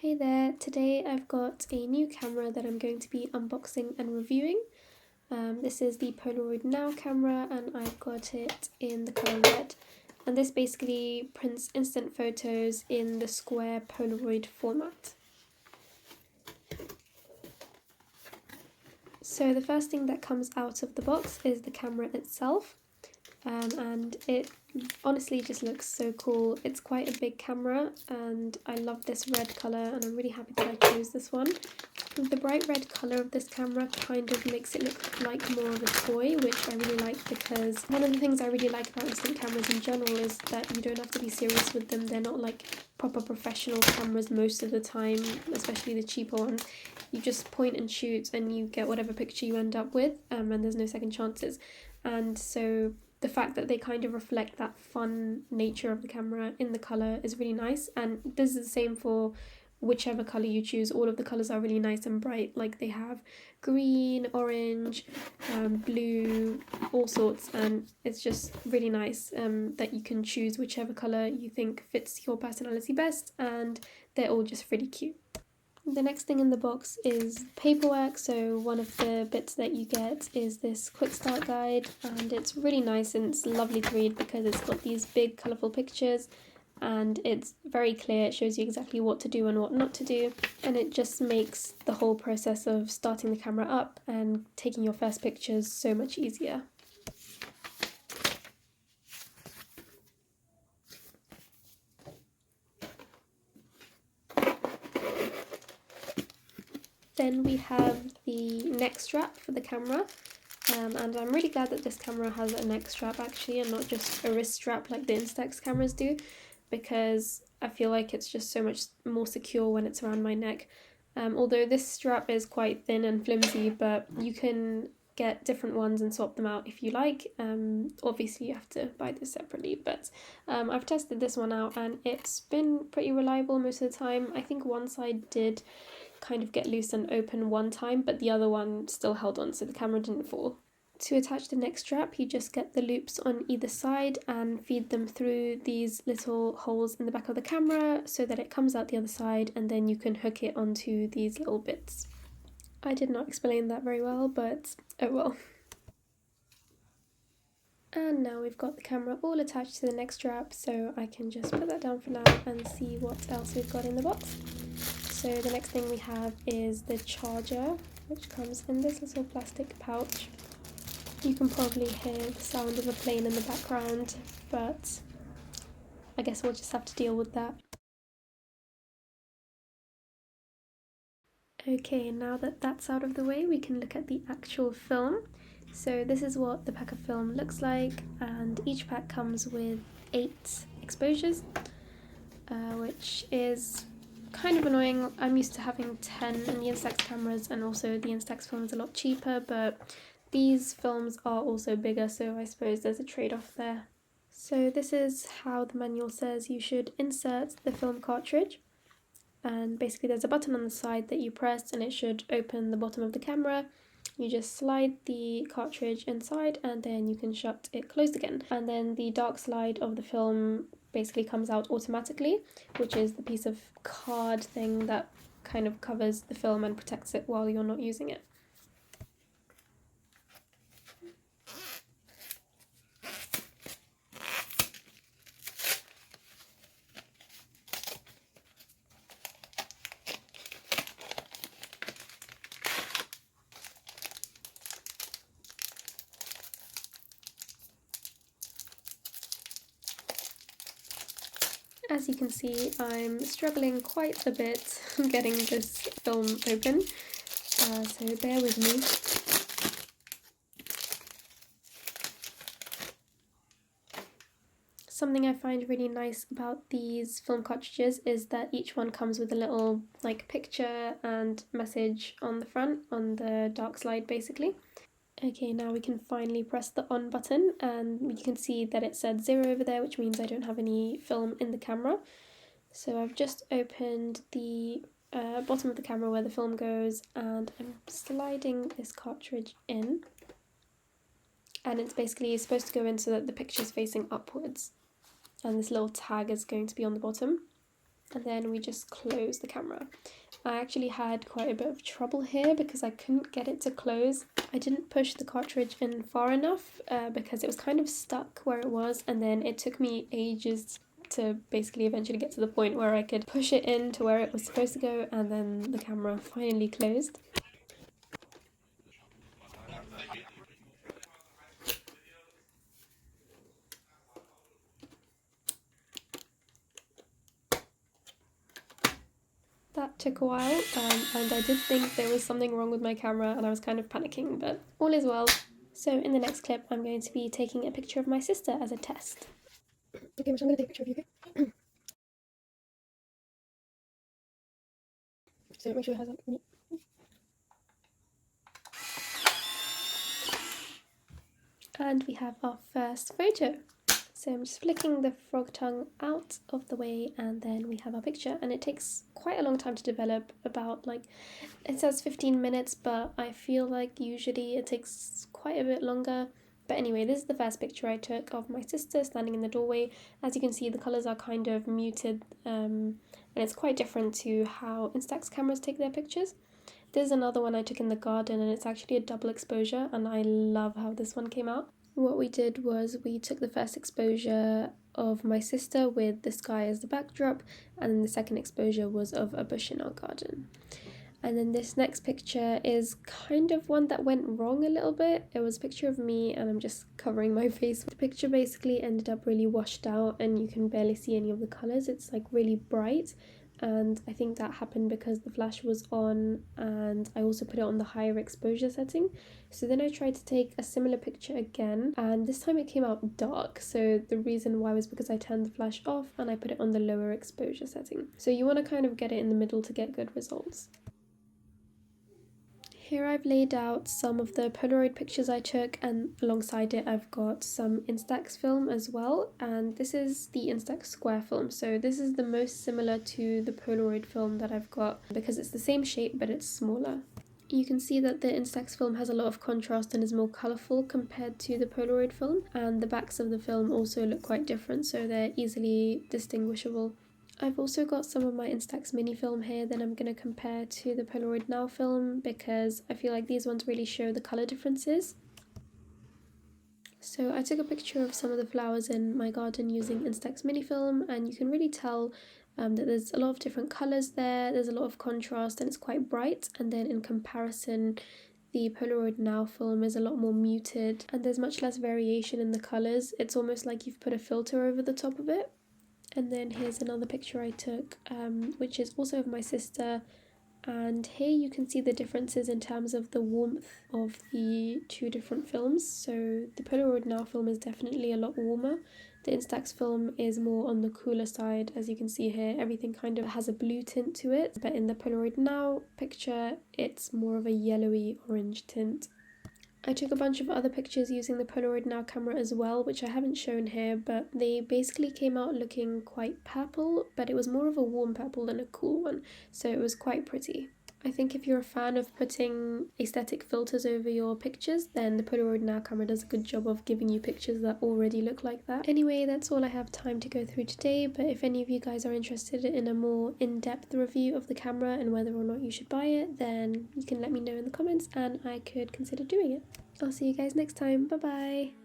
Hey there, today I've got a new camera that I'm going to be unboxing and reviewing. This is the Polaroid Now camera and I've got it in the colour red. And this basically prints instant photos in the square Polaroid format. So the first thing that comes out of the box is the camera itself. And it honestly just looks so cool. It's quite a big camera and I love this red colour and I'm really happy that I chose this one. The bright red colour of this camera kind of makes it look like more of a toy, which I really like because one of the things I really like about instant cameras in general is that you don't have to be serious with them. They're not like proper professional cameras most of the time, especially the cheaper ones. You just point and shoot and you get whatever picture you end up with, and there's no second chances. And so the fact that they kind of reflect that fun nature of the camera in the colour is really nice, and this is the same for whichever colour you choose. All of the colours are really nice and bright, like they have green, orange, blue, all sorts, and it's just really nice that you can choose whichever colour you think fits your personality best, and they're all just really cute. The next thing in the box is paperwork, so one of the bits that you get is this quick start guide, and it's really nice and it's lovely to read because it's got these big colourful pictures and it's very clear. It shows you exactly what to do and what not to do, and it just makes the whole process of starting the camera up and taking your first pictures so much easier. Then we have the neck strap for the camera, and I'm really glad that this camera has a neck strap actually and not just a wrist strap like the instax cameras do, because I feel like it's just so much more secure when it's around my neck. Although this strap is quite thin and flimsy, but you can get different ones and swap them out if you like. Obviously you have to buy this separately, but I've tested this one out and it's been pretty reliable most of the time. I think one side did kind of get loose and open one time, but the other one still held on, so the camera didn't fall. To attach the neck strap, you just get the loops on either side and feed them through these little holes in the back of the camera so that it comes out the other side, and then you can hook it onto these little bits. I did not explain that very well, but oh well. And now we've got the camera all attached to the neck strap, so I can just put that down for now and see what else we've got in the box. So the next thing we have is the charger, which comes in this little plastic pouch. You can probably hear the sound of a plane in the background, but I guess we'll just have to deal with that. Okay, now that that's out of the way, we can look at the actual film. So this is what the pack of film looks like, and each pack comes with 8 exposures, which is kind of annoying. I'm used to having 10 in the instax cameras, and also the instax film is a lot cheaper, but these films are also bigger, so I suppose there's a trade-off there. So this is how the manual says you should insert the film cartridge, and basically there's a button on the side that you press and it should open the bottom of the camera. You just slide the cartridge inside and then you can shut it closed again, and then the dark slide of the film basically comes out automatically, which is the piece of card thing that kind of covers the film and protects it while you're not using it. As you can see, I'm struggling quite a bit getting this film open, so bear with me. Something I find really nice about these film cartridges is that each one comes with a little like picture and message on the front, on the dark slide basically. Okay, now we can finally press the on button and you can see that it said 0 over there, which means I don't have any film in the camera. So I've just opened the bottom of the camera where the film goes, and I'm sliding this cartridge in, and it's basically supposed to go in so that the picture's facing upwards, and this little tag is going to be on the bottom. and then we just close the camera. I actually had quite a bit of trouble here because I couldn't get it to close. I didn't push the cartridge in far enough because it was kind of stuck where it was, and then it took me ages to basically eventually get to the point where I could push it in to where it was supposed to go, and then the camera finally closed. That took a while, and I did think there was something wrong with my camera and I was kind of panicking, but all is well. So in the next clip, I'm going to be taking a picture of my sister as a test. Okay, Michelle, I'm going to take a picture of you, okay? So make sure it has a... And we have our first photo. So I'm just flicking the frog tongue out of the way, and then we have our picture, and it takes quite a long time to develop, about like, it says 15 minutes, but I feel like usually it takes quite a bit longer. But anyway, this is the first picture I took of my sister standing in the doorway. As you can see, the colours are kind of muted, and it's quite different to how Instax cameras take their pictures. There's another one I took in the garden, and it's actually a double exposure, and I love how this one came out. What we did was we took the first exposure of my sister with the sky as the backdrop, and then the second exposure was of a bush in our garden. And then this next picture is kind of one that went wrong a little bit. It was a picture of me and I'm just covering my face. The picture basically ended up really washed out and you can barely see any of the colours. It's like really bright, and I think that happened because the flash was on and I also put it on the higher exposure setting. So then I tried to take a similar picture again, and this time it came out dark. So the reason why was because I turned the flash off and I put it on the lower exposure setting. So you want to kind of get it in the middle to get good results. Here I've laid out some of the Polaroid pictures I took, and alongside it I've got some Instax film as well, and this is the Instax square film. So this is the most similar to the Polaroid film that I've got because it's the same shape but it's smaller. You can see that the Instax film has a lot of contrast and is more colourful compared to the Polaroid film, and the backs of the film also look quite different, so they're easily distinguishable. I've also got some of my Instax mini film here that I'm going to compare to the Polaroid Now film because I feel like these ones really show the colour differences. So I took a picture of some of the flowers in my garden using Instax mini film, and you can really tell that there's a lot of different colours there, there's a lot of contrast and it's quite bright, and then in comparison the Polaroid Now film is a lot more muted and there's much less variation in the colours. It's almost like you've put a filter over the top of it. And then here's another picture I took, which is also of my sister, and here you can see the differences in terms of the warmth of the two different films. So the Polaroid Now film is definitely a lot warmer. The Instax film is more on the cooler side. As you can see here, everything kind of has a blue tint to it, but in the Polaroid Now picture, it's more of a yellowy orange tint. I took a bunch of other pictures using the Polaroid Now camera as well, which I haven't shown here, but they basically came out looking quite purple, but it was more of a warm purple than a cool one, so it was quite pretty. I think if you're a fan of putting aesthetic filters over your pictures, then the Polaroid Now camera does a good job of giving you pictures that already look like that. Anyway, that's all I have time to go through today, but if any of you guys are interested in a more in-depth review of the camera and whether or not you should buy it, then you can let me know in the comments and I could consider doing it. I'll see you guys next time. Bye bye!